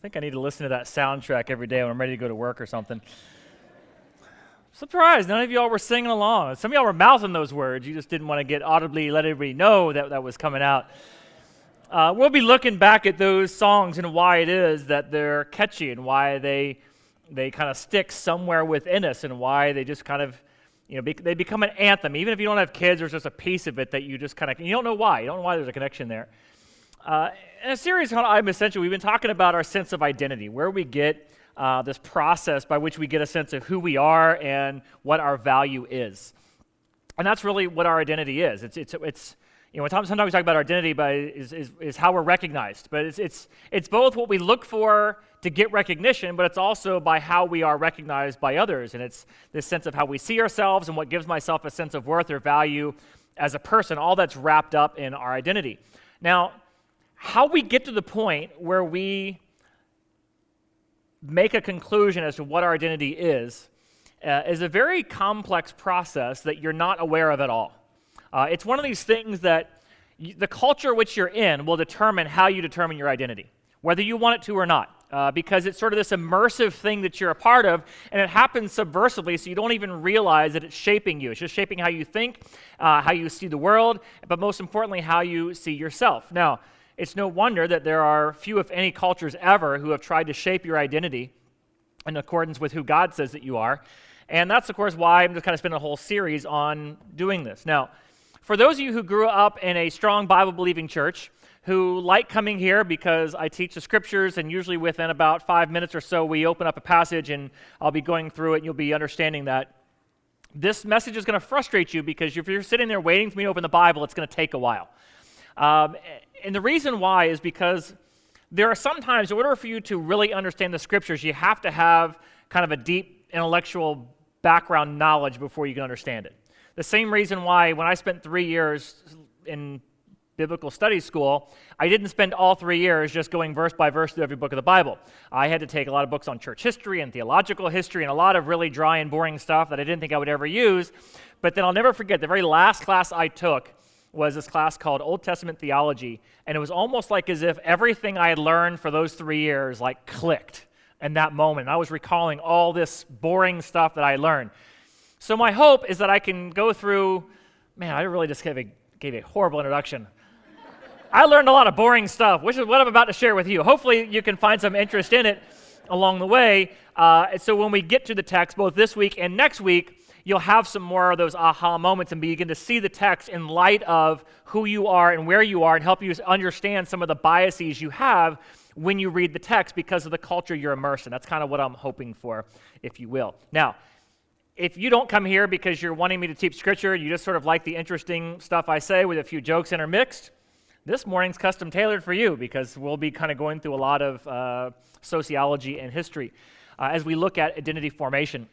think I need to listen to that soundtrack every day when I'm ready to go to work or something. Surprised, none of y'all were singing along. Some of y'all were mouthing those words. You just didn't want to get audibly let everybody know that was coming out. We'll be looking back at those songs and why it is that they're catchy and why they kind of stick somewhere within us and why they just kind of, they become an anthem. Even if you don't have kids, there's just a piece of it that you just kind of, you don't know why. You don't know why there's a connection there. In a series called I'm Essential, we've been talking about our sense of identity, where we get this process by which we get a sense of who we are and what our value is. And that's really what our identity is. It's sometimes we talk about our identity is how we're recognized, but it's both what we look for to get recognition, but it's also by how we are recognized by others, and it's this sense of how we see ourselves and what gives myself a sense of worth or value as a person, all that's wrapped up in our identity. Now, how we get to the point where we make a conclusion as to what our identity is a very complex process that you're not aware of at all. It's one of these things that the culture which you're in will determine how you determine your identity, whether you want it to or not, because it's sort of this immersive thing that you're a part of, and it happens subversively, so you don't even realize that it's shaping you. It's just shaping how you think, how you see the world, but most importantly, how you see yourself. Now, it's no wonder that there are few, if any, cultures ever who have tried to shape your identity in accordance with who God says that you are, and that's, of course, why I'm just kind of spending a whole series on doing this. Now, for those of you who grew up in a strong Bible-believing church, who like coming here because I teach the scriptures, and usually within about 5 minutes or so, we open up a passage, and I'll be going through it, and you'll be understanding that this message is going to frustrate you because if you're sitting there waiting for me to open the Bible, it's going to take a while. And the reason why is because there are sometimes, in order for you to really understand the scriptures, you have to have kind of a deep intellectual background knowledge before you can understand it. The same reason why when I spent 3 years in biblical studies school, I didn't spend all 3 years just going verse by verse through every book of the Bible. I had to take a lot of books on church history and theological history and a lot of really dry and boring stuff that I didn't think I would ever use. But then I'll never forget, the very last class I took was this class called Old Testament Theology, and it was almost like as if everything I had learned for those 3 years clicked in that moment. I was recalling all this boring stuff that I learned. So my hope is that I can go through, I really just gave a horrible introduction. I learned a lot of boring stuff, which is what I'm about to share with you. Hopefully you can find some interest in it along the way. So when we get to the text, both this week and next week, you'll have some more of those aha moments and begin to see the text in light of who you are and where you are and help you understand some of the biases you have when you read the text because of the culture you're immersed in. That's kind of what I'm hoping for, if you will. Now, if you don't come here because you're wanting me to teach scripture, you just sort of like the interesting stuff I say with a few jokes intermixed, this morning's custom tailored for you because we'll be kind of going through a lot of sociology and history as we look at identity formation.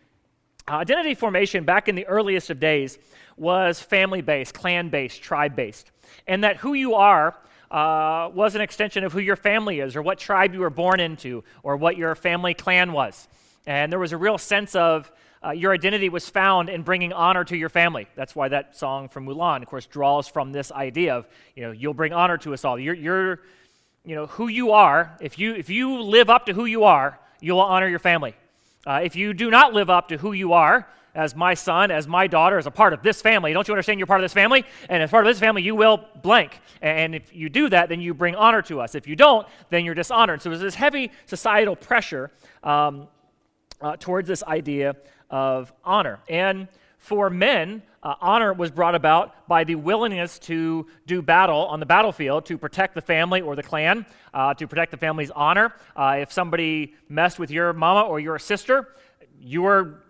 Identity formation back in the earliest of days was family-based, clan-based, tribe-based, and that who you are was an extension of who your family is or what tribe you were born into or what your family clan was. And there was a real sense of your identity was found in bringing honor to your family. That's why that song from Mulan, of course, draws from this idea of, you'll bring honor to us all. You're who you are. If you live up to who you are, you'll honor your family. If you do not live up to who you are, as my son, as my daughter, as a part of this family, don't you understand you're part of this family? And as part of this family, you will blank. And if you do that, then you bring honor to us. If you don't, then you're dishonored. So there's this heavy societal pressure towards this idea of honor. And for men, honor was brought about by the willingness to do battle on the battlefield to protect the family or the clan, to protect the family's honor. If somebody messed with your mama or your sister, your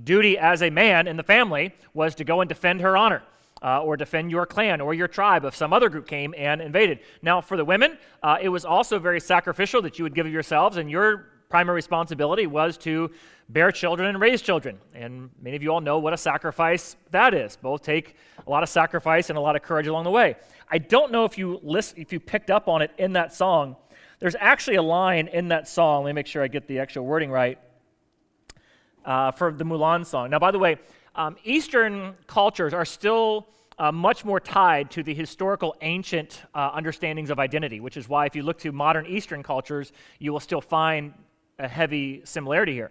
duty as a man in the family was to go and defend her honor, or defend your clan or your tribe if some other group came and invaded. Now, for the women, it was also very sacrificial that you would give of yourselves, and your primary responsibility was to bear children and raise children. And many of you all know what a sacrifice that is. Both take a lot of sacrifice and a lot of courage along the way. I don't know if you picked up on it in that song. There's actually a line in that song. Let me make sure I get the actual wording right. For the Mulan song. Now, by the way, Eastern cultures are still much more tied to the historical ancient understandings of identity, which is why if you look to modern Eastern cultures, you will still find a heavy similarity here.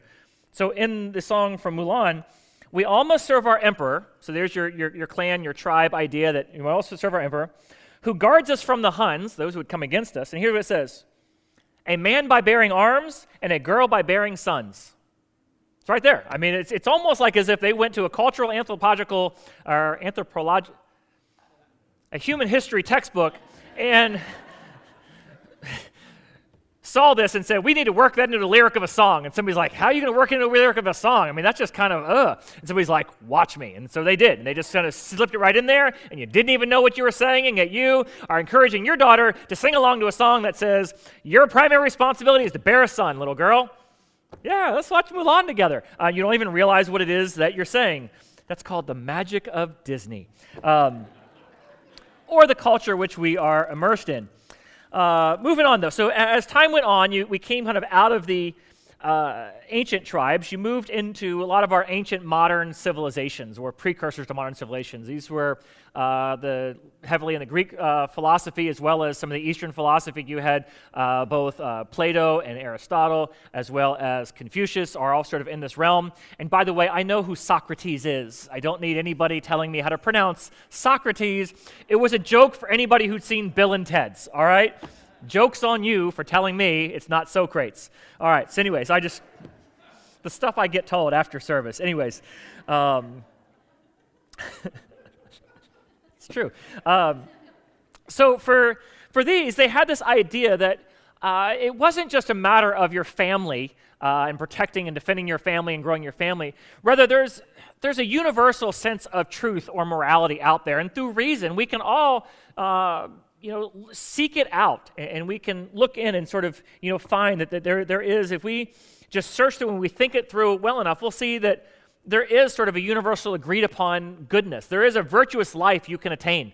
So in the song from Mulan, we all must serve our emperor. So there's your clan, your tribe idea that we all serve our emperor, who guards us from the Huns, those who would come against us. And here's what it says: a man by bearing arms and a girl by bearing sons. It's right there. I mean, it's almost like as if they went to a cultural anthropological or a human history textbook and saw this and said, we need to work that into the lyric of a song. And somebody's like, how are you going to work into the lyric of a song? I mean, that's just kind of, And somebody's like, watch me. And so they did. And they just kind of slipped it right in there, and you didn't even know what you were saying, and yet you are encouraging your daughter to sing along to a song that says, your primary responsibility is to bear a son, little girl. Yeah, let's watch Mulan together. You don't even realize what it is that you're saying. That's called the magic of Disney, or the culture which we are immersed in. Moving on, though. So as time went on, we came kind of out of the ancient tribes. You moved into a lot of our ancient modern civilizations, or precursors to modern civilizations. These were heavily in the Greek philosophy, as well as some of the Eastern philosophy. You had both Plato and Aristotle, as well as Confucius, are all sort of in this realm. And by the way, I know who Socrates is. I don't need anybody telling me how to pronounce Socrates. It was a joke for anybody who'd seen Bill and Ted's, all right? Joke's on you for telling me it's not Socrates. All right, so anyways, the stuff I get told after service. Anyways, it's true. So for these, they had this idea that it wasn't just a matter of your family and protecting and defending your family and growing your family. Rather, there's a universal sense of truth or morality out there, and through reason, we can all seek it out, and we can look in and sort of, find that there is, if we just search through and we think it through well enough, we'll see that there is sort of a universal agreed upon goodness. There is a virtuous life you can attain.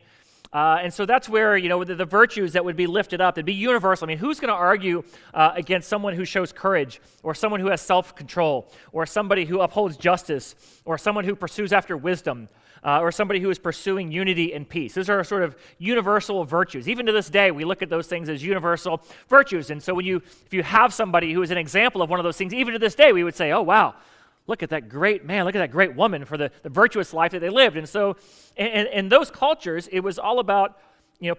And so that's where, the virtues that would be lifted up, it'd be universal. I mean, who's going to argue against someone who shows courage, or someone who has self-control, or somebody who upholds justice, or someone who pursues after wisdom, or somebody who is pursuing unity and peace? Those are sort of universal virtues. Even to this day, we look at those things as universal virtues. And so if you have somebody who is an example of one of those things, even to this day, we would say, oh, wow, look at that great man, look at that great woman for the virtuous life that they lived. And so in those cultures, it was all about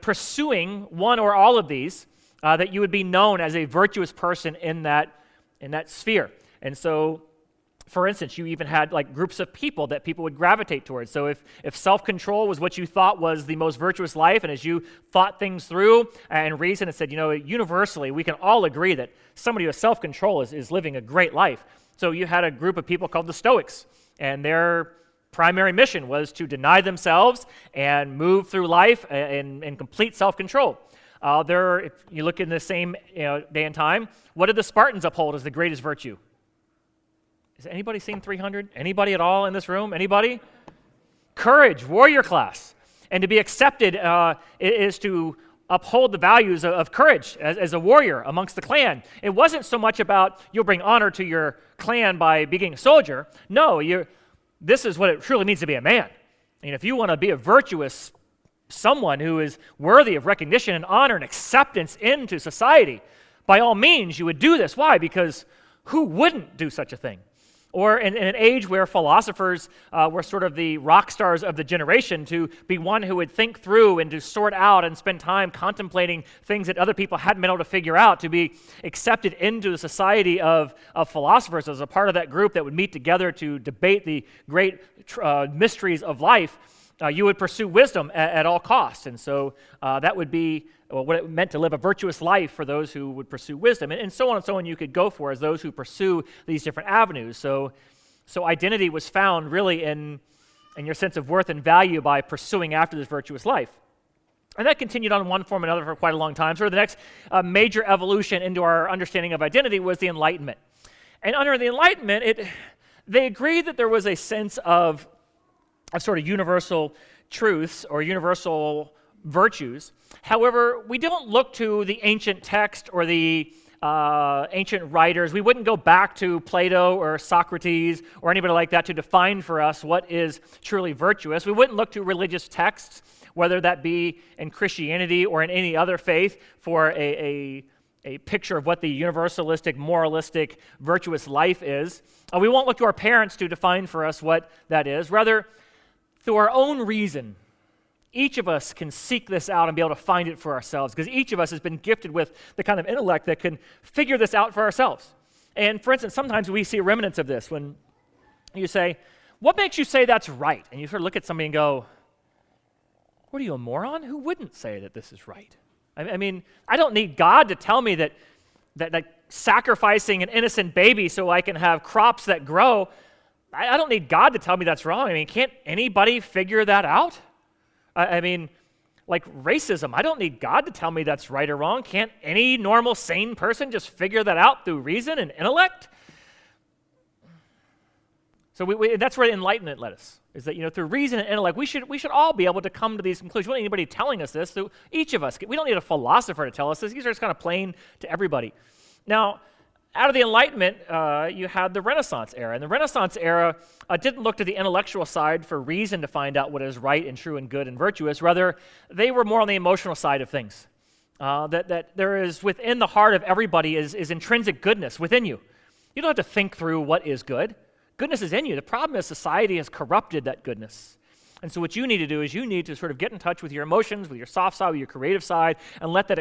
pursuing one or all of these, that you would be known as a virtuous person in that sphere. And so, for instance, you even had like groups of people that people would gravitate towards. So if self-control was what you thought was the most virtuous life, and as you thought things through and reasoned and said, universally, we can all agree that somebody with self-control is living a great life. So you had a group of people called the Stoics, and their primary mission was to deny themselves and move through life in complete self-control. If you look in the same day and time, what did the Spartans uphold as the greatest virtue? Has anybody seen 300? Anybody at all in this room? Anybody? Courage, warrior class. And to be accepted is to uphold the values of courage as a warrior amongst the clan. It wasn't so much about you'll bring honor to your clan by being a soldier. No, this is what it truly means to be a man. And if you want to be a virtuous someone who is worthy of recognition and honor and acceptance into society, by all means you would do this. Why? Because who wouldn't do such a thing? Or in an age where philosophers were sort of the rock stars of the generation, to be one who would think through and to sort out and spend time contemplating things that other people hadn't been able to figure out, to be accepted into the society of philosophers as a part of that group that would meet together to debate the great mysteries of life, you would pursue wisdom at all costs. And so that would be what it meant to live a virtuous life for those who would pursue wisdom, and so on and so on. You could go for as those who pursue these different avenues. So identity was found really in your sense of worth and value by pursuing after this virtuous life. And that continued on in one form or another for quite a long time. Sort of the next major evolution into our understanding of identity was the Enlightenment. And under the Enlightenment, they agreed that there was a sense of sort of universal truths or universal virtues. However, we don't look to the ancient text or the ancient writers. We wouldn't go back to Plato or Socrates or anybody like that to define for us what is truly virtuous. We wouldn't look to religious texts, whether that be in Christianity or in any other faith, for a picture of what the universalistic, moralistic, virtuous life is. We won't look to our parents to define for us what that is. Rather, through our own reason, each of us can seek this out and be able to find it for ourselves, because each of us has been gifted with the kind of intellect that can figure this out for ourselves. And for instance, sometimes we see remnants of this when you say, what makes you say that's right? And you sort of look at somebody and go, what are you, a moron? Who wouldn't say that this is right? I mean, I don't need God to tell me that sacrificing an innocent baby so I can have crops that grow, I don't need God to tell me that's wrong. I mean, can't anybody figure that out? I mean, like racism, I don't need God to tell me that's right or wrong. Can't any normal, sane person just figure that out through reason and intellect? So that's where enlightenment led us, is that, through reason and intellect, we should all be able to come to these conclusions. We don't need anybody telling us this. So each of us, we don't need a philosopher to tell us this. These are just kind of plain to everybody. Now, out of the Enlightenment, you had the Renaissance era. And the Renaissance era didn't look to the intellectual side for reason to find out what is right and true and good and virtuous. Rather, they were more on the emotional side of things. That there is within the heart of everybody is intrinsic goodness within you. You don't have to think through what is good. Goodness is in you. The problem is society has corrupted that goodness. And so what you need to do is you need to sort of get in touch with your emotions, with your soft side, with your creative side, and let that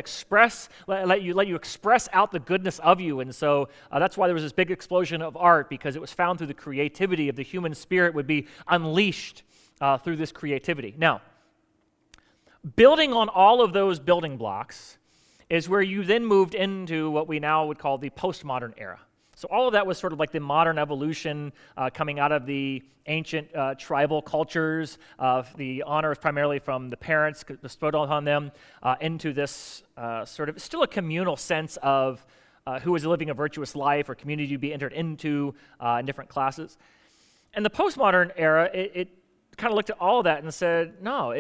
let you express out the goodness of you. And so that's why there was this big explosion of art, because it was found through the creativity of the human spirit would be unleashed through this creativity. Now, building on all of those building blocks is where you then moved into what we now would call the postmodern era. So all of that was sort of like the modern evolution coming out of the ancient tribal cultures. The honor is primarily from the parents bestowed on them into this sort of still a communal sense of who is living a virtuous life or community to be entered into in different classes. And the postmodern era, it kind of looked at all of that and said, no,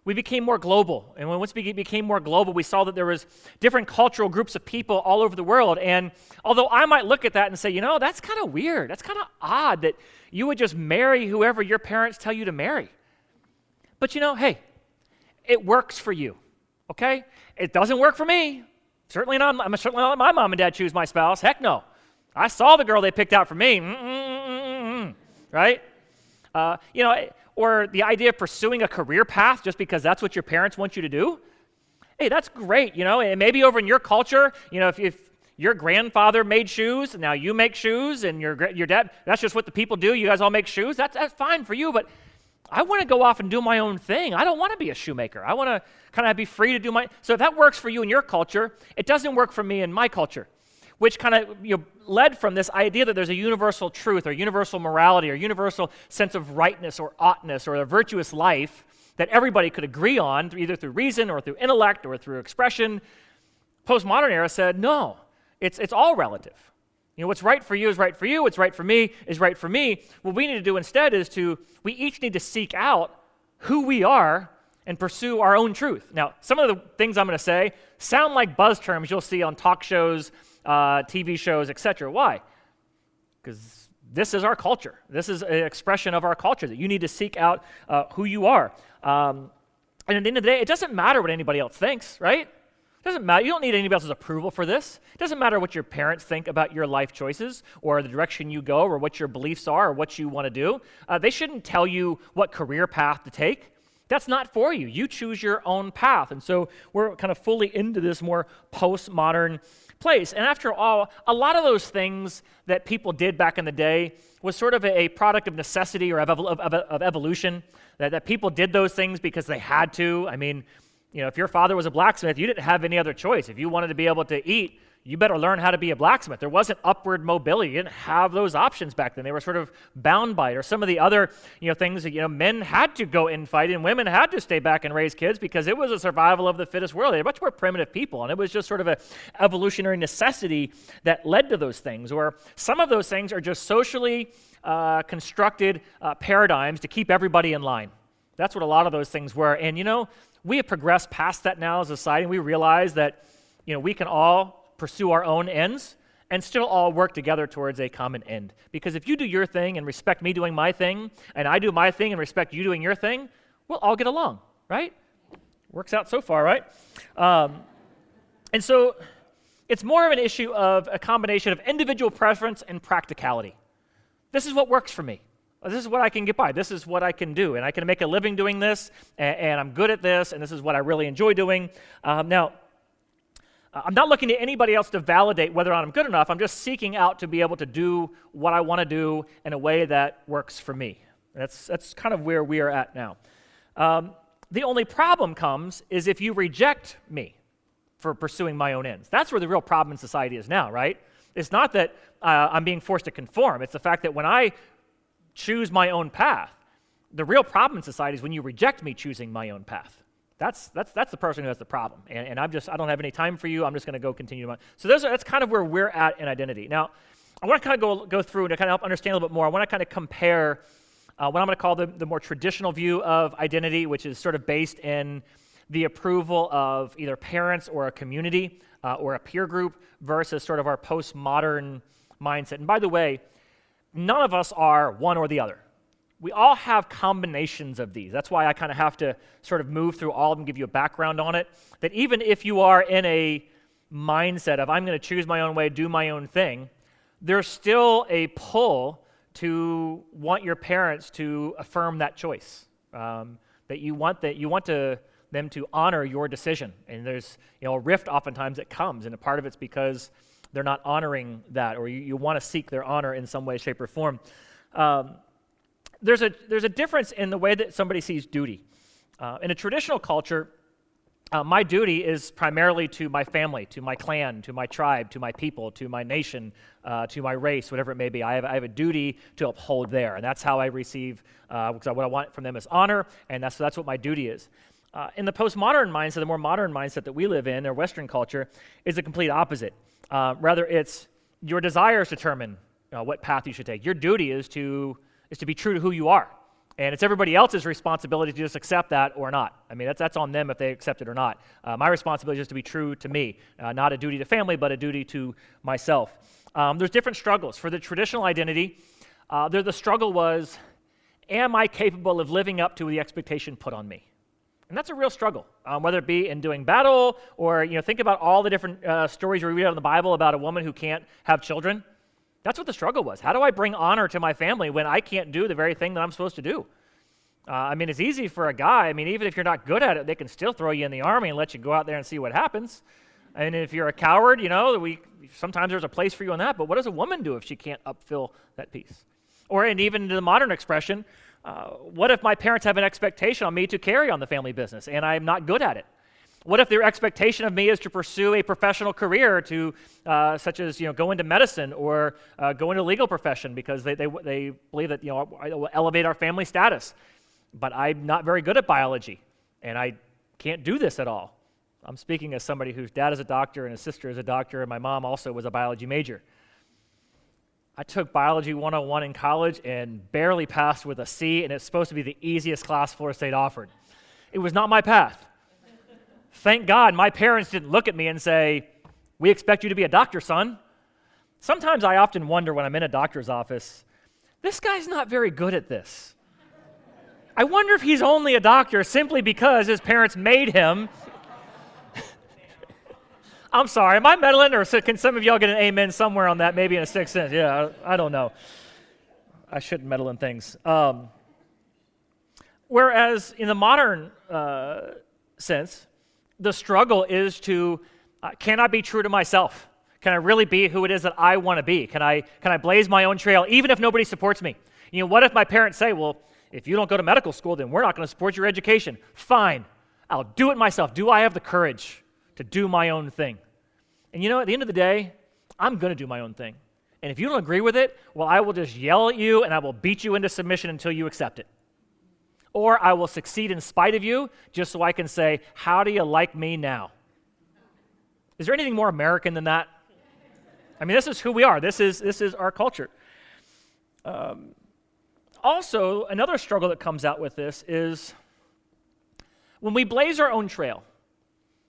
we became more global. And once we became more global, we saw that there was different cultural groups of people all over the world. And although I might look at that and say, that's kind of weird. That's kind of odd that you would just marry whoever your parents tell you to marry. But hey, it works for you, okay? It doesn't work for me. I'm certainly not let my mom and dad choose my spouse. Heck no. I saw the girl they picked out for me. Right? Or the idea of pursuing a career path just because that's what your parents want you to do. Hey, that's great, and maybe over in your culture, if your grandfather made shoes, and now you make shoes, and your dad, that's just what the people do, you guys all make shoes, that's fine for you, but I want to go off and do my own thing. I don't want to be a shoemaker. I want to kind of be free to do so if that works for you in your culture, it doesn't work for me in my culture. Which kind of led from this idea that there's a universal truth or universal morality or universal sense of rightness or oughtness or a virtuous life that everybody could agree on, either through reason or through intellect or through expression. Postmodern era said, no, it's all relative. What's right for you is right for you. What's right for me is right for me. What we need to do instead is we each need to seek out who we are and pursue our own truth. Now, some of the things I'm going to say sound like buzz terms you'll see on talk shows, TV shows, etc. Why? Because this is our culture. This is an expression of our culture, that you need to seek out who you are. And at the end of the day, it doesn't matter what anybody else thinks, right? It doesn't matter. You don't need anybody else's approval for this. It doesn't matter what your parents think about your life choices or the direction you go or what your beliefs are or what you want to do. They shouldn't tell you what career path to take. That's not for you. You choose your own path. And so we're kind of fully into this more postmodern place. And after all, a lot of those things that people did back in the day was sort of a product of necessity or of evolution, that people did those things because they had to. I mean, if your father was a blacksmith, you didn't have any other choice. If you wanted to be able to eat, you better learn how to be a blacksmith. There wasn't upward mobility. You didn't have those options back then. They were sort of bound by it. Or some of the other things that men had to go and fight and women had to stay back and raise kids because it was a survival of the fittest world. They were much more primitive people, and it was just sort of an evolutionary necessity that led to those things. Or some of those things are just socially constructed paradigms to keep everybody in line. That's what a lot of those things were. And we have progressed past that now as a society, and we realize that we can all pursue our own ends and still all work together towards a common end. Because if you do your thing and respect me doing my thing, and I do my thing and respect you doing your thing, we'll all get along, right? Works out so far, right? And so it's more of an issue of a combination of individual preference and practicality. This is what works for me. This is what I can get by. This is what I can do. And I can make a living doing this, and I'm good at this, and this is what I really enjoy doing. Now, I'm not looking to anybody else to validate whether or not I'm good enough. I'm just seeking out to be able to do what I want to do in a way that works for me. That's kind of where we are at now. The only problem comes is if you reject me for pursuing my own ends. That's where the real problem in society is now, right? It's not that I'm being forced to conform. It's the fact that when I choose my own path, the real problem in society is when you reject me choosing my own path. That's the person who has the problem. And I don't have any time for you. I'm just going to go continue on. So that's kind of where we're at in identity. Now, I want to kind of go through to kind of help understand a little bit more. I want to kind of compare what I'm going to call the more traditional view of identity, which is sort of based in the approval of either parents or a community or a peer group versus sort of our postmodern mindset. And by the way, none of us are one or the other. We all have combinations of these. That's why I kind of have to sort of move through all of them, give you a background on it, that even if you are in a mindset of I'm going to choose my own way, do my own thing, there's still a pull to want your parents to affirm that choice, that you want them to honor your decision. And there's a rift oftentimes that comes, and a part of it's because they're not honoring that, or you want to seek their honor in some way, shape, or form. There's a difference in the way that somebody sees duty. In a traditional culture, my duty is primarily to my family, to my clan, to my tribe, to my people, to my nation, to my race, whatever it may be. I have a duty to uphold there, and that's how I receive, because what I want from them is honor, and that's what my duty is. In the postmodern mindset, the more modern mindset that we live in, or Western culture, is the complete opposite. Rather, it's your desires determine what path you should take. Your duty is to be true to who you are. And it's everybody else's responsibility to just accept that or not. I mean, that's on them if they accept it or not. My responsibility is just to be true to me, not a duty to family, but a duty to myself. There's different struggles. For the traditional identity, the struggle was, am I capable of living up to the expectation put on me? And that's a real struggle, whether it be in doing battle or, think about all the different stories we read in the Bible about a woman who can't have children. That's what the struggle was. How do I bring honor to my family when I can't do the very thing that I'm supposed to do? It's easy for a guy. Even if you're not good at it, they can still throw you in the army and let you go out there and see what happens. And if you're a coward, sometimes there's a place for you on that. But what does a woman do if she can't upfill that piece? And even to the modern expression, what if my parents have an expectation on me to carry on the family business and I'm not good at it? What if their expectation of me is to pursue a professional career such as go into medicine or go into a legal profession because they believe that it will elevate our family status, but I'm not very good at biology and I can't do this at all. I'm speaking as somebody whose dad is a doctor and his sister is a doctor and my mom also was a biology major. I took Biology 101 in college and barely passed with a C, and it's supposed to be the easiest class Florida State offered. It was not my path. Thank God my parents didn't look at me and say, "We expect you to be a doctor, son." Sometimes I often wonder when I'm in a doctor's office, this guy's not very good at this. I wonder if he's only a doctor simply because his parents made him. I'm sorry, am I meddling, or can some of y'all get an amen somewhere on that, maybe in a sixth sense? Yeah, I don't know. I shouldn't meddle in things. Whereas in the modern sense, the struggle is to, can I be true to myself? Can I really be who it is that I want to be? Can I blaze my own trail, even if nobody supports me? What if my parents say, well, if you don't go to medical school, then we're not going to support your education. Fine, I'll do it myself. Do I have the courage to do my own thing? And at the end of the day, I'm going to do my own thing. And if you don't agree with it, well, I will just yell at you and I will beat you into submission until you accept it. Or I will succeed in spite of you just so I can say, how do you like me now? Is there anything more American than that? This is who we are. This is our culture. Also, another struggle that comes out with this is when we blaze our own trail,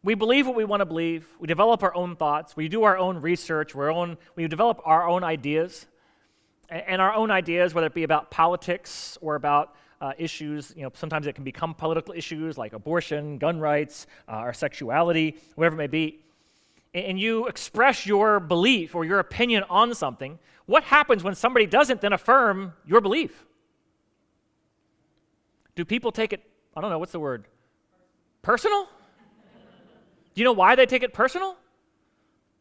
We believe what we want to believe. We develop our own thoughts. We do our own research. We develop our own ideas. And our own ideas, whether it be about politics or about issues, sometimes it can become political issues like abortion, gun rights, or sexuality, whatever it may be. And you express your belief or your opinion on something. What happens when somebody doesn't then affirm your belief? Do people take it, I don't know, what's the word? Personal? Do you know why they take it personal?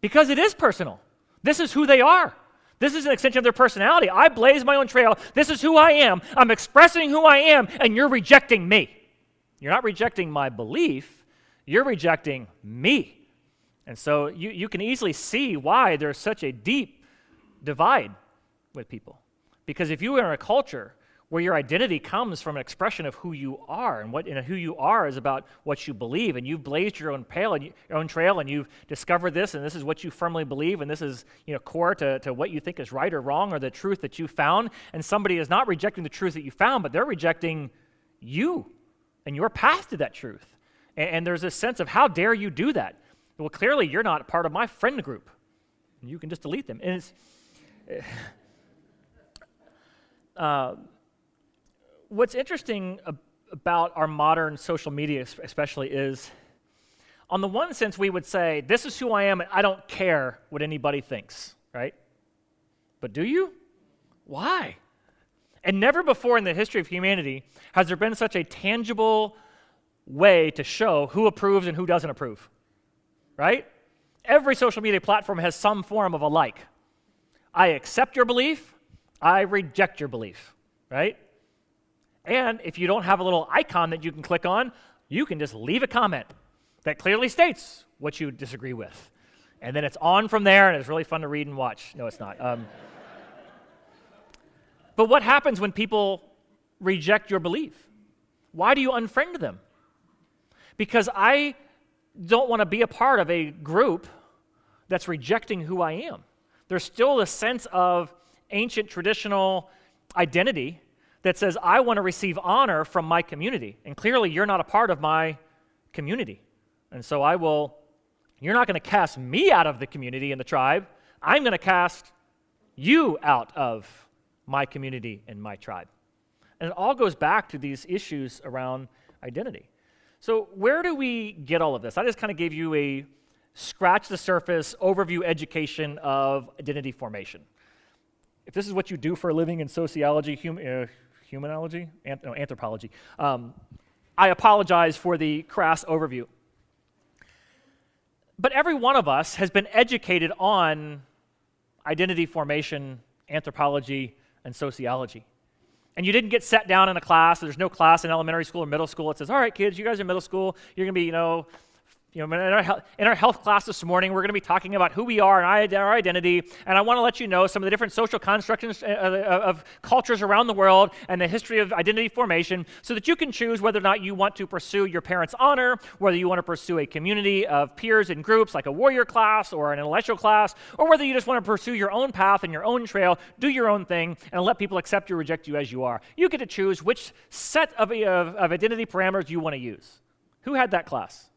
Because it is personal. This is who they are. This is an extension of their personality. I blaze my own trail. This is who I am. I'm expressing who I am, and you're rejecting me. You're not rejecting my belief. You're rejecting me. And so you can easily see why there's such a deep divide with people. Because if you are in a culture where your identity comes from an expression of who you are, and who you are is about what you believe, and you've blazed your own trail, and you've discovered this, and this is what you firmly believe, and this is core to what you think is right or wrong, or the truth that you found, and somebody is not rejecting the truth that you found, but they're rejecting you and your path to that truth. And there's this sense of, how dare you do that? Well, clearly you're not part of my friend group. You can just delete them. And it's... What's interesting about our modern social media especially is, on the one sense, we would say, this is who I am, and I don't care what anybody thinks, right? But do you? Why? And never before in the history of humanity has there been such a tangible way to show who approves and who doesn't approve, right? Every social media platform has some form of a like. I accept your belief, I reject your belief, right? And if you don't have a little icon that you can click on, you can just leave a comment that clearly states what you disagree with. And then it's on from there, and it's really fun to read and watch. No, it's not. But what happens when people reject your belief? Why do you unfriend them? Because I don't want to be a part of a group that's rejecting who I am. There's still a sense of ancient traditional identity that says, I want to receive honor from my community. And clearly, you're not a part of my community. And so you're not going to cast me out of the community and the tribe. I'm going to cast you out of my community and my tribe. And it all goes back to these issues around identity. So where do we get all of this? I just kind of gave you a scratch the surface overview education of identity formation. If this is what you do for a living in sociology, anthropology, I apologize for the crass overview. But every one of us has been educated on identity formation, anthropology, and sociology. And you didn't get sat down in a class. There's no class in elementary school or middle school. It says, all right, kids, you guys are in middle school. You're going to be, in our health class this morning, we're going to be talking about who we are and our identity, and I want to let you know some of the different social constructions of cultures around the world and the history of identity formation, so that you can choose whether or not you want to pursue your parents' honor, whether you want to pursue a community of peers and groups like a warrior class or an intellectual class, or whether you just want to pursue your own path and your own trail, do your own thing, and let people accept you or reject you as you are. You get to choose which set of identity parameters you want to use. Who had that class?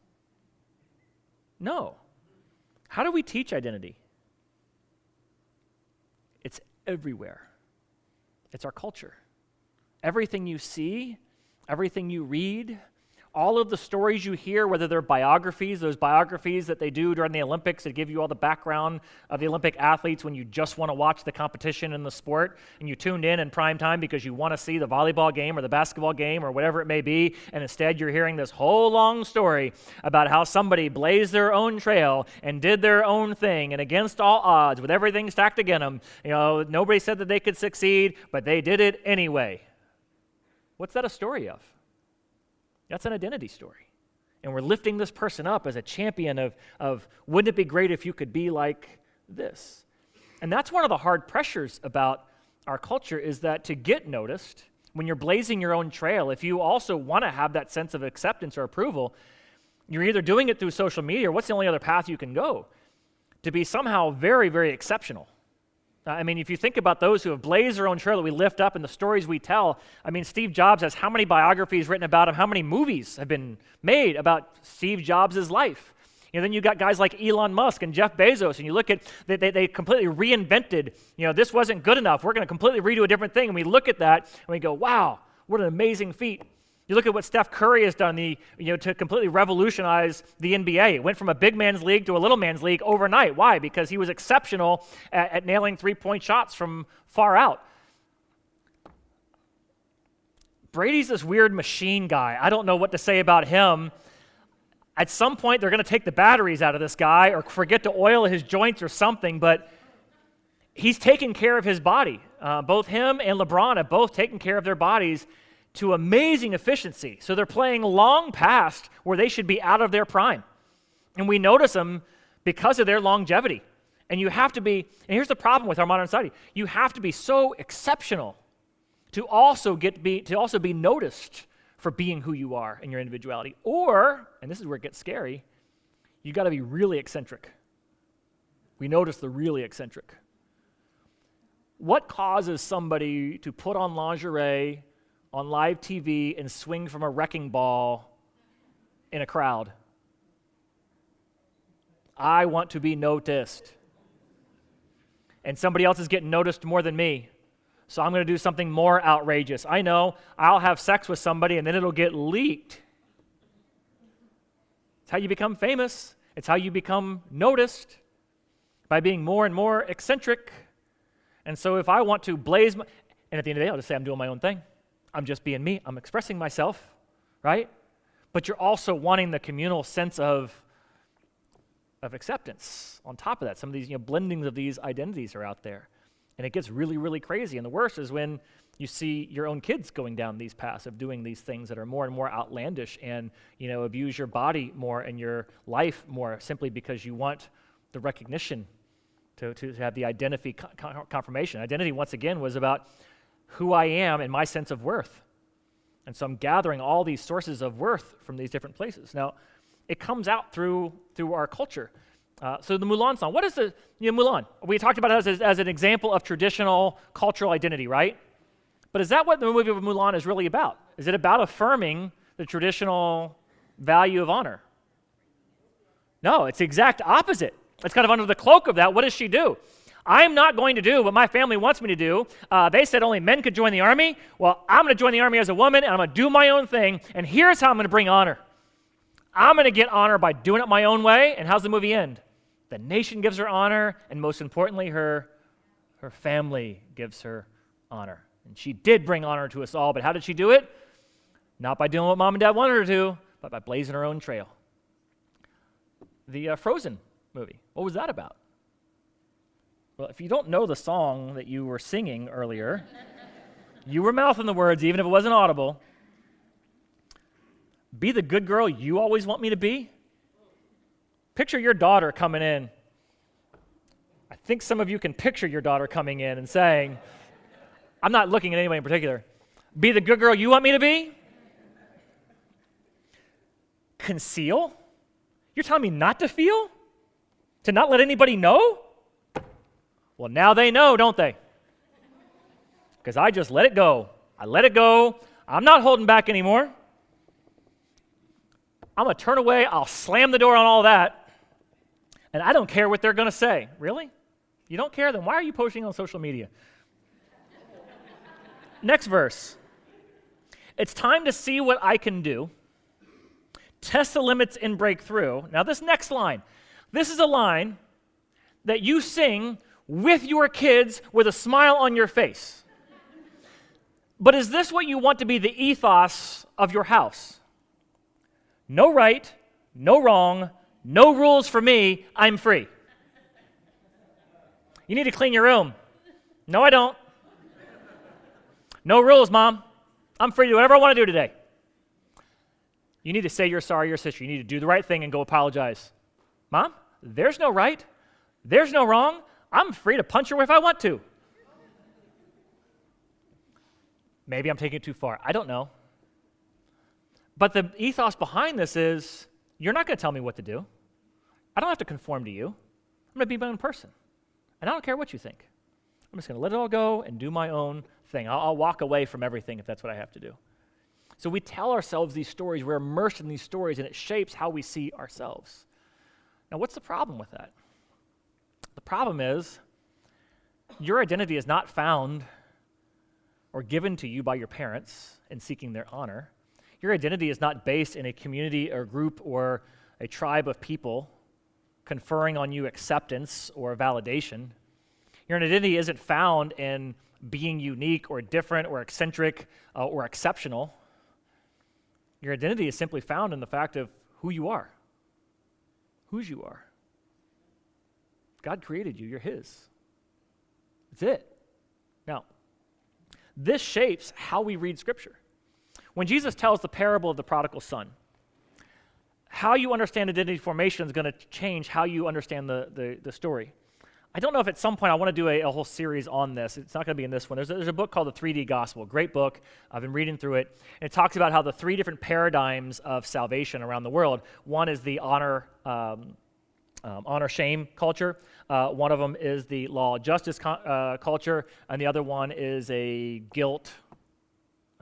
No. How do we teach identity? It's everywhere. It's our culture. Everything you see, everything you read, all of the stories you hear, whether they're biographies, those biographies that they do during the Olympics that give you all the background of the Olympic athletes when you just want to watch the competition and the sport, and you tuned in prime time because you want to see the volleyball game or the basketball game or whatever it may be, and instead you're hearing this whole long story about how somebody blazed their own trail and did their own thing, and against all odds, with everything stacked against them, nobody said that they could succeed, but they did it anyway. What's that a story of? That's an identity story. And we're lifting this person up as a champion of wouldn't it be great if you could be like this? And that's one of the hard pressures about our culture, is that to get noticed, when you're blazing your own trail, if you also want to have that sense of acceptance or approval, you're either doing it through social media, or what's the only other path you can go? To be somehow very, very exceptional. I mean, if you think about those who have blazed their own trail that we lift up and the stories we tell, I mean, Steve Jobs has how many biographies written about him, how many movies have been made about Steve Jobs' life? Then you got guys like Elon Musk and Jeff Bezos, and you look at, they completely reinvented, this wasn't good enough. We're going to completely redo a different thing. And we look at that and we go, wow, what an amazing feat. You look at what Steph Curry has done to completely revolutionize the NBA. It went from a big man's league to a little man's league overnight. Why? Because he was exceptional at nailing three-point shots from far out. Brady's this weird machine guy. I don't know what to say about him. At some point, they're going to take the batteries out of this guy or forget to oil his joints or something, but he's taken care of his body. Both him and LeBron have both taken care of their bodies to amazing efficiency. So they're playing long past where they should be out of their prime. And we notice them because of their longevity. And you have to be, and here's the problem with our modern society, you have to be so exceptional to also be noticed for being who you are in your individuality. Or, and this is where it gets scary, you got to be really eccentric. We notice the really eccentric. What causes somebody to put on lingerie on live TV and swing from a wrecking ball in a crowd? I want to be noticed. And somebody else is getting noticed more than me. So I'm going to do something more outrageous. I know I'll have sex with somebody and then it'll get leaked. It's how you become famous. It's how you become noticed, by being more and more eccentric. And so if I want to blaze and at the end of the day, I'll just say I'm doing my own thing. I'm just being me. I'm expressing myself, right? But you're also wanting the communal sense of acceptance on top of that. Some of these blendings of these identities are out there. And it gets really, really crazy. And the worst is when you see your own kids going down these paths of doing these things that are more and more outlandish and, abuse your body more and your life more simply because you want the recognition to have the identity confirmation. Identity, once again, was about who I am and my sense of worth. And so I'm gathering all these sources of worth from these different places. Now, it comes out through our culture. So the Mulan song, what is the Mulan? We talked about it as an example of traditional cultural identity, right? But is that what the movie of Mulan is really about? Is it about affirming the traditional value of honor? No, it's the exact opposite. It's kind of under the cloak of that. What does she do? I'm not going to do what my family wants me to do. They said only men could join the army. Well, I'm going to join the army as a woman, and I'm going to do my own thing, and here's how I'm going to bring honor. I'm going to get honor by doing it my own way, and how's the movie end? The nation gives her honor, and most importantly, her family gives her honor. And she did bring honor to us all, but how did she do it? Not by doing what mom and dad wanted her to, but by blazing her own trail. The Frozen movie, what was that about? Well, if you don't know the song that you were singing earlier, you were mouthing the words even if it wasn't audible. Be the good girl you always want me to be. Picture your daughter coming in. I think some of you can picture your daughter coming in and saying, I'm not looking at anybody in particular, be the good girl you want me to be? Conceal? You're telling me not to feel? To not let anybody know? Well, now they know, don't they? Because I just let it go. I let it go. I'm not holding back anymore. I'm going to turn away. I'll slam the door on all that. And I don't care what they're going to say. Really? You don't care? Then why are you posting on social media? Next verse. It's time to see what I can do. Test the limits and break through. Now this next line. This is a line that you sing with your kids with a smile on your face. But is this what you want to be the ethos of your house? No right, no wrong, no rules for me, I'm free. You need to clean your room. No, I don't. No rules, Mom. I'm free to do whatever I want to do today. You need to say you're sorry to your sister. You need to do the right thing and go apologize. Mom, there's no right. There's no wrong. I'm free to punch her if I want to. Maybe I'm taking it too far. I don't know. But the ethos behind this is, you're not going to tell me what to do. I don't have to conform to you. I'm going to be my own person. And I don't care what you think. I'm just going to let it all go and do my own thing. I'll walk away from everything if that's what I have to do. So we tell ourselves these stories. We're immersed in these stories, and it shapes how we see ourselves. Now, what's the problem with that? The problem is your identity is not found or given to you by your parents in seeking their honor. Your identity is not based in a community or group or a tribe of people conferring on you acceptance or validation. Your identity isn't found in being unique or different or eccentric or exceptional. Your identity is simply found in the fact of who you are, whose you are. God created you. You're His. That's it. Now, this shapes how we read Scripture. When Jesus tells the parable of the prodigal son, how you understand identity formation is going to change how you understand the story. I don't know if at some point I want to do a whole series on this. It's not going to be in this one. There's a book called The 3D Gospel, great book. I've been reading through it. And it talks about how the three different paradigms of salvation around the world. One is the honor-shame culture. One of them is the law-justice culture. And the other one is a guilt.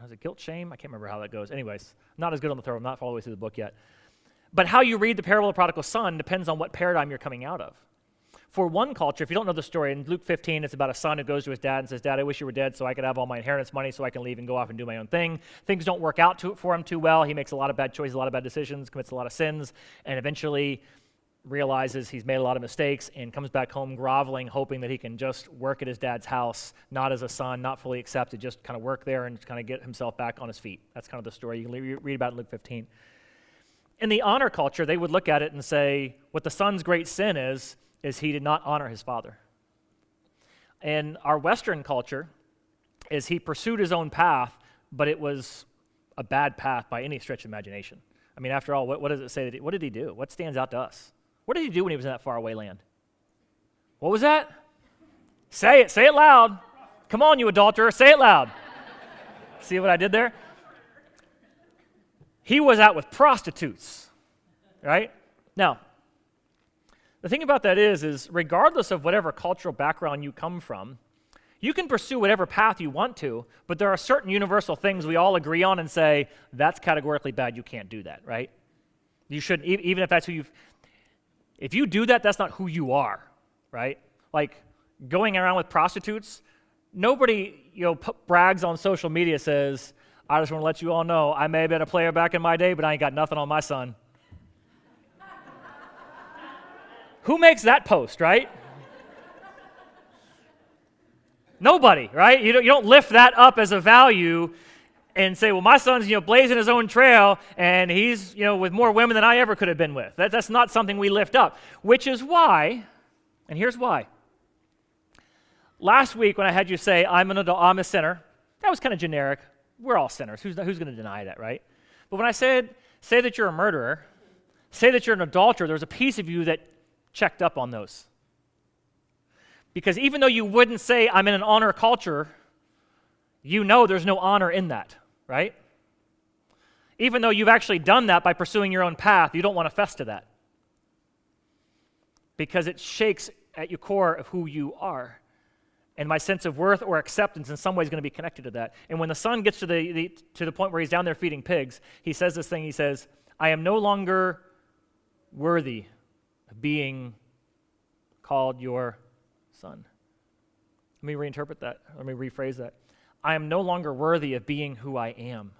Is it guilt-shame? I can't remember how that goes. Anyways, not as good on the throw. I'm not all the way through the book yet. But how you read the parable of the prodigal son depends on what paradigm you're coming out of. For one culture, if you don't know the story, in Luke 15, it's about a son who goes to his dad and says, Dad, I wish you were dead so I could have all my inheritance money so I can leave and go off and do my own thing. Things don't work out for him too well. He makes a lot of bad choices, a lot of bad decisions, commits a lot of sins, and eventually realizes he's made a lot of mistakes and comes back home groveling, hoping that he can just work at his dad's house, not as a son, not fully accepted, just kind of work there and kind of get himself back on his feet. That's kind of the story. You can read about it in Luke 15. In the honor culture, they would look at it and say, what the son's great sin is he did not honor his father. In our Western culture, is he pursued his own path, but it was a bad path by any stretch of imagination. I mean, after all, what does it say? What did he do? What stands out to us? What did he do when he was in that faraway land? What was that? Say it loud. Come on, you adulterer, say it loud. See what I did there? He was out with prostitutes, right? Now, the thing about that is regardless of whatever cultural background you come from, you can pursue whatever path you want to, but there are certain universal things we all agree on and say, that's categorically bad, you can't do that, right? You shouldn't, even if that's who if you do that, that's not who you are, right? Like going around with prostitutes, nobody, brags on social media, says, I just want to let you all know, I may have been a player back in my day, but I ain't got nothing on my son. Who makes that post, right? Nobody, right? You don't lift that up as a value and say, well, my son's, blazing his own trail, and he's, with more women than I ever could have been with. That's not something we lift up, which is why, and here's why. Last week when I had you say, I'm a sinner, that was kind of generic. We're all sinners. Who's going to deny that, right? But when I said, say that you're a murderer, say that you're an adulterer, there's a piece of you that checked up on those. Because even though you wouldn't say, I'm in an honor culture, there's no honor in that, right? Even though you've actually done that by pursuing your own path, you don't want to fess to that. Because it shakes at your core of who you are. And my sense of worth or acceptance in some way is going to be connected to that. And when the son gets to the point where he's down there feeding pigs, he says this thing, he says, I am no longer worthy of being called your son. Let me reinterpret that. Let me rephrase that. I am no longer worthy of being who I am.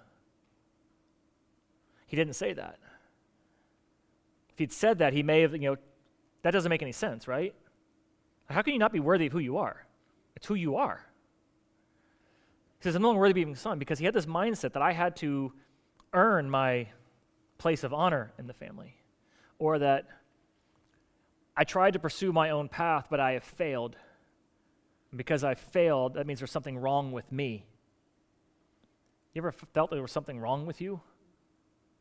He didn't say that. If he'd said that, he may have, that doesn't make any sense, right? How can you not be worthy of who you are? It's who you are. He says, I'm no longer worthy of being a son, because he had this mindset that I had to earn my place of honor in the family, or that I tried to pursue my own path, but I have failed. And because I failed, that means there's something wrong with me. You ever felt there was something wrong with you?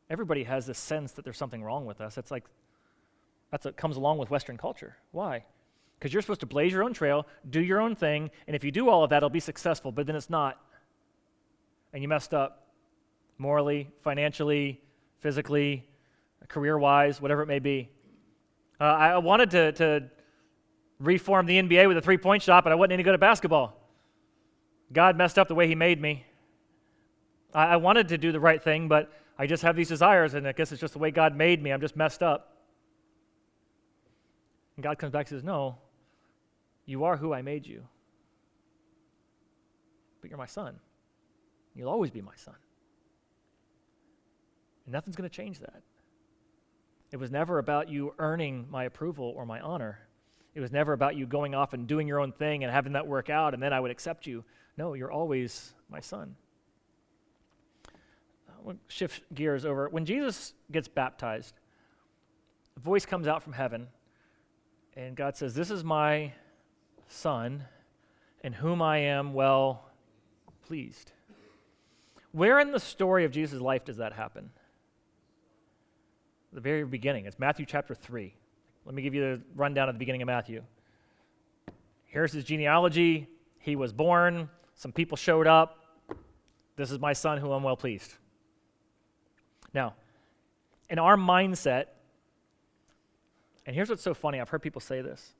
Everybody has this sense that there's something wrong with us. That's what comes along with Western culture. Why? Because you're supposed to blaze your own trail, do your own thing, and if you do all of that, it'll be successful, but then it's not. And you messed up morally, financially, physically, career-wise, whatever it may be. I wanted to reformed the NBA with a three-point shot, but I wasn't any good at basketball. God messed up the way he made me. I wanted to do the right thing, but I just have these desires, and I guess it's just the way God made me. I'm just messed up. And God comes back and says, no, you are who I made you. But you're my son. You'll always be my son. And nothing's going to change that. It was never about you earning my approval or my honor. It was never about you going off and doing your own thing and having that work out, and then I would accept you. No, you're always my son. We'll shift gears over. When Jesus gets baptized, a voice comes out from heaven, and God says, this is my son, in whom I am well pleased. Where in the story of Jesus' life does that happen? The very beginning. It's Matthew chapter 3. Let me give you the rundown at the beginning of Matthew. Here's his genealogy. He was born. Some people showed up. This is my son who I'm well pleased. Now, in our mindset, and here's what's so funny. I've heard people say this.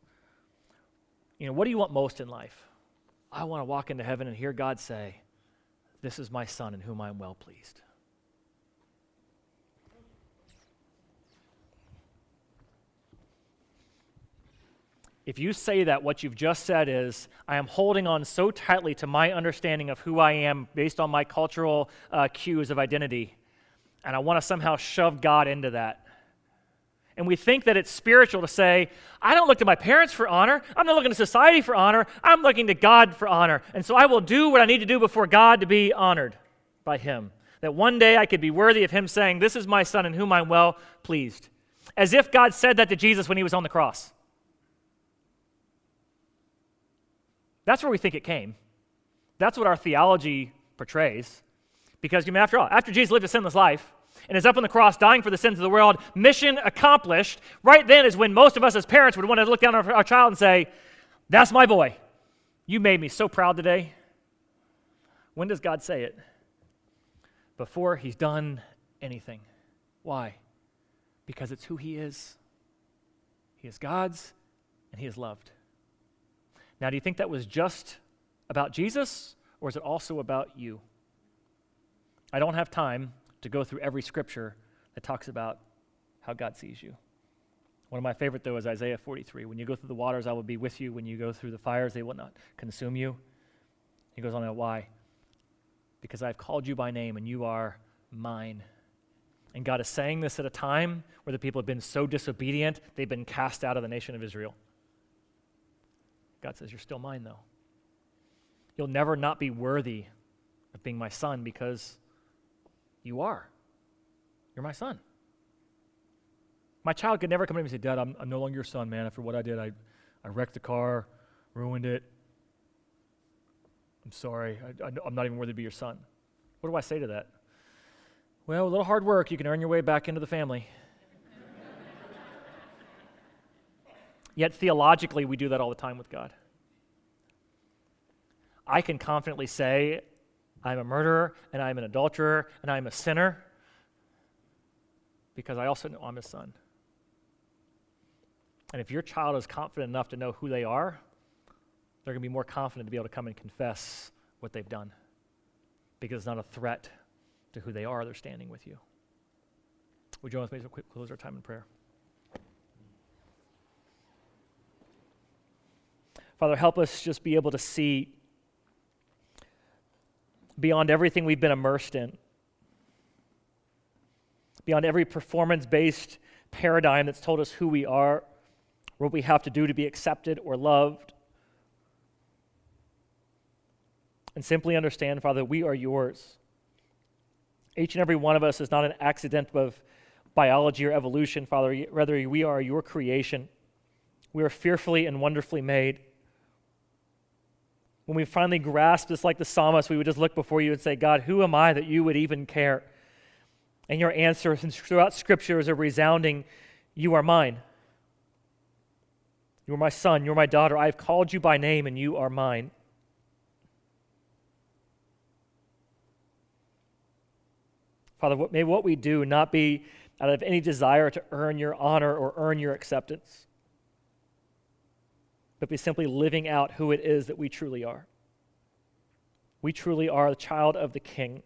What do you want most in life? I want to walk into heaven and hear God say, this is my son in whom I am well pleased. If you say that, what you've just said is, I am holding on so tightly to my understanding of who I am based on my cultural cues of identity, and I want to somehow shove God into that. And we think that it's spiritual to say, I don't look to my parents for honor. I'm not looking to society for honor. I'm looking to God for honor. And so I will do what I need to do before God to be honored by him. That one day I could be worthy of him saying, this is my son in whom I'm well pleased. As if God said that to Jesus when he was on the cross. That's where we think it came. That's what our theology portrays. Because after all, after Jesus lived a sinless life and is up on the cross dying for the sins of the world, mission accomplished, right then is when most of us as parents would want to look down on our child and say, that's my boy. You made me so proud today. When does God say it? Before he's done anything. Why? Because it's who he is. He is God's and he is loved. Now, do you think that was just about Jesus, or is it also about you? I don't have time to go through every scripture that talks about how God sees you. One of my favorite, though, is Isaiah 43. When you go through the waters, I will be with you. When you go through the fires, they will not consume you. He goes on to why? Because I've called you by name, and you are mine. And God is saying this at a time where the people have been so disobedient, they've been cast out of the nation of Israel. God says, you're still mine, though. You'll never not be worthy of being my son because you are. You're my son. My child could never come to me and say, Dad, I'm no longer your son, man. After what I did, I wrecked the car, ruined it. I'm sorry. I'm not even worthy to be your son. What do I say to that? Well, a little hard work, you can earn your way back into the family. Yet theologically, we do that all the time with God. I can confidently say, I'm a murderer, and I'm an adulterer, and I'm a sinner, because I also know I'm his son. And if your child is confident enough to know who they are, they're going to be more confident to be able to come and confess what they've done, because it's not a threat to who they are. They're standing with you. Would you join with me as we close our time in prayer? Father, help us just be able to see beyond everything we've been immersed in, beyond every performance-based paradigm that's told us who we are, what we have to do to be accepted or loved, and simply understand, Father, we are yours. Each and every one of us is not an accident of biology or evolution, Father. Rather, we are your creation. We are fearfully and wonderfully made. When we finally grasp this like the psalmist, we would just look before you and say, God, who am I that you would even care? And your answer throughout Scripture is a resounding, you are mine. You are my son, you are my daughter. I have called you by name and you are mine. Father, may what we do not be out of any desire to earn your honor or earn your acceptance. but be simply living out who it is that we truly are. We truly are the child of the King,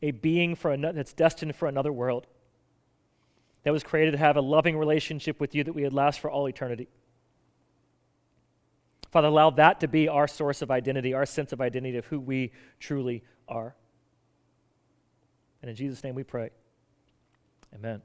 a being that's destined for another world, that was created to have a loving relationship with you that we would last for all eternity. Father, allow that to be our source of identity, our sense of identity of who we truly are. And in Jesus' name we pray. Amen.